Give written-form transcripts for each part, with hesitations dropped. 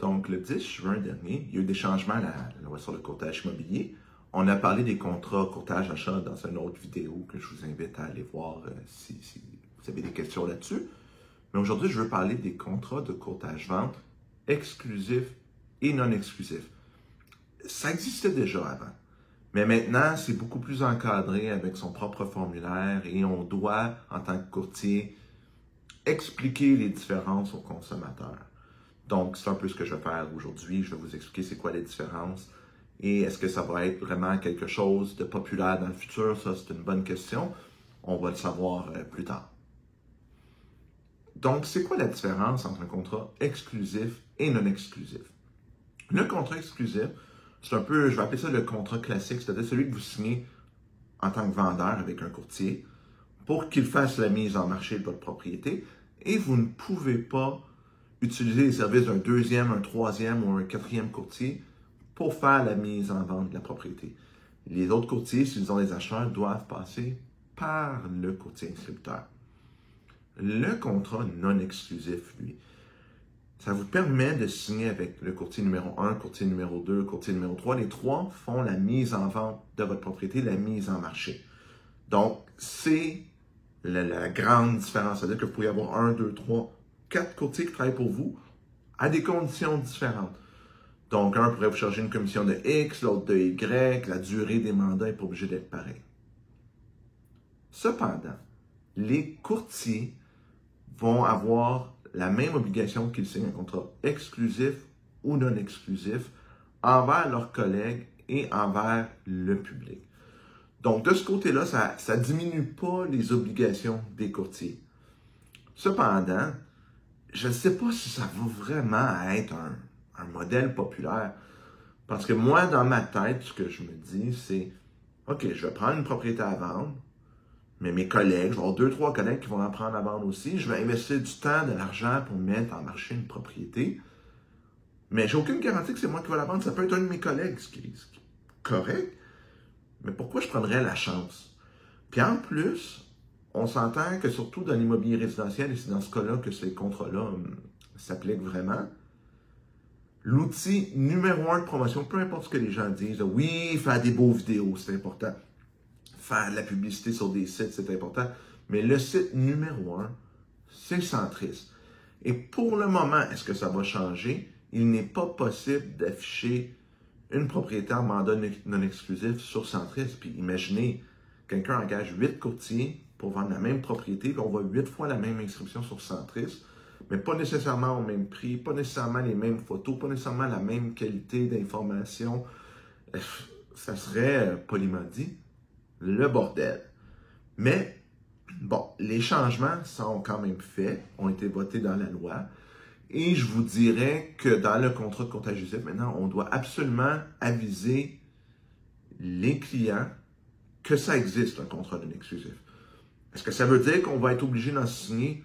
Donc, le 10 juin dernier, il y a eu des changements à la loi sur le courtage immobilier. On a parlé des contrats courtage-achat dans une autre vidéo que je vous invite à aller voir si vous avez des questions là-dessus. Mais aujourd'hui, je veux parler des contrats de courtage-vente exclusifs et non exclusifs. Ça existait déjà avant. Mais maintenant, c'est beaucoup plus encadré avec son propre formulaire et on doit, en tant que courtier, expliquer les différences aux consommateurs. Donc, c'est un peu ce que je vais faire aujourd'hui. Je vais vous expliquer c'est quoi les différences et est-ce que ça va être vraiment quelque chose de populaire dans le futur? Ça, c'est une bonne question. On va le savoir plus tard. Donc, c'est quoi la différence entre un contrat exclusif et non exclusif? Le contrat exclusif, c'est un peu, je vais appeler ça le contrat classique, c'est-à-dire celui que vous signez en tant que vendeur avec un courtier pour qu'il fasse la mise en marché de votre propriété et vous ne pouvez pas utiliser les services d'un deuxième, un troisième ou un quatrième courtier pour faire la mise en vente de la propriété. Les autres courtiers, s'ils ont des acheteurs, doivent passer par le courtier inscripteur. Le contrat non exclusif, lui, ça vous permet de signer avec le courtier numéro 1, courtier numéro 2, courtier numéro 3. Les trois font la mise en vente de votre propriété, la mise en marché. Donc, c'est la grande différence. C'est-à-dire que vous pouvez avoir 1, 2, 3, 4 courtiers qui travaillent pour vous à des conditions différentes. Donc, un pourrait vous charger une commission de X, l'autre de Y, la durée des mandats n'est pas obligée d'être pareille. Cependant, les courtiers vont avoir la même obligation qu'ils signent un contrat exclusif ou non exclusif envers leurs collègues et envers le public. Donc, de ce côté-là, ça ne diminue pas les obligations des courtiers. Cependant, je ne sais pas si ça va vraiment être un modèle populaire. Parce que moi, dans ma tête, ce que je me dis, c'est OK, je vais prendre une propriété à vendre, mais mes collègues, je vais avoir 2, 3 collègues qui vont en prendre à vendre aussi. Je vais investir du temps, de l'argent pour mettre en marché une propriété. Mais j'ai aucune garantie que c'est moi qui vais la vendre. Ça peut être un de mes collègues, ce qui est correct. Mais pourquoi je prendrais la chance? Puis en plus, on s'entend que surtout dans l'immobilier résidentiel, et c'est dans ce cas-là que ces contrats-là s'appliquent vraiment, l'outil numéro 1 de promotion, peu importe ce que les gens disent, oui, faire des beaux vidéos, c'est important. Faire de la publicité sur des sites, c'est important. Mais le site numéro 1, c'est Centris. Et pour le moment, est-ce que ça va changer? Il n'est pas possible d'afficher une propriété en mandat non exclusif sur Centris. Puis imaginez, quelqu'un engage 8 courtiers pour vendre la même propriété, puis on voit 8 fois la même inscription sur Centris, mais pas nécessairement au même prix, pas nécessairement les mêmes photos, pas nécessairement la même qualité d'information. Ça serait, poliment dit, le bordel. Mais, bon, les changements sont quand même faits, ont été votés dans la loi. Et je vous dirais que dans le contrat de courtage exclusif, maintenant, on doit absolument aviser les clients que ça existe, un contrat non exclusif. Est-ce que ça veut dire qu'on va être obligé d'en signer?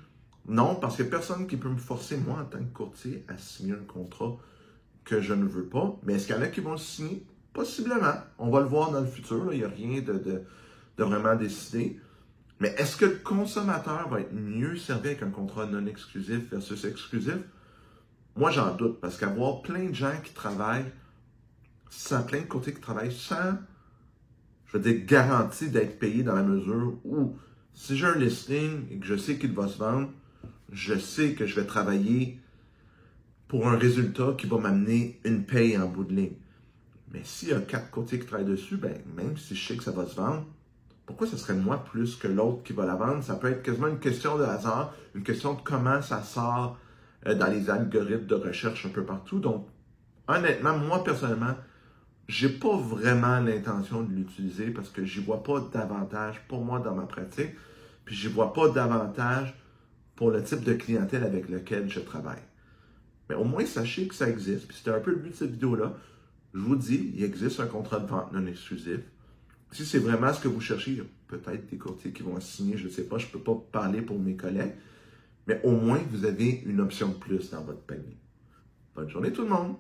Non, parce qu'il n'y a personne qui peut me forcer, moi, en tant que courtier, à signer un contrat que je ne veux pas. Mais est-ce qu'il y en a qui vont le signer? Possiblement. On va le voir dans le futur. Là. Il n'y a rien de vraiment décidé. Mais est-ce que le consommateur va être mieux servi avec un contrat non exclusif versus exclusif? Moi, j'en doute. Parce qu'avoir plein de gens qui travaillent, plein de courtiers qui travaillent sans, je veux dire, garantie d'être payé dans la mesure où, si j'ai un listing et que je sais qu'il va se vendre, je sais que je vais travailler pour un résultat qui va m'amener une paye en bout de ligne. Mais s'il y a 4 courtiers qui travaillent dessus, ben, même si je sais que ça va se vendre, pourquoi ce serait moi plus que l'autre qui va la vendre? Ça peut être quasiment une question de hasard, une question de comment ça sort dans les algorithmes de recherche un peu partout. Donc, honnêtement, moi personnellement, j'ai pas vraiment l'intention de l'utiliser parce que j'y vois pas d'avantage pour moi dans ma pratique, puis j'y vois pas d'avantage pour le type de clientèle avec lequel je travaille. Mais au moins, sachez que ça existe. Puis c'était un peu le but de cette vidéo-là. Je vous dis, il existe un contrat de vente non exclusif. Si c'est vraiment ce que vous cherchez, il y a peut-être des courtiers qui vont signer, je ne sais pas, je ne peux pas parler pour mes collègues. Mais au moins, vous avez une option de plus dans votre panier. Bonne journée tout le monde!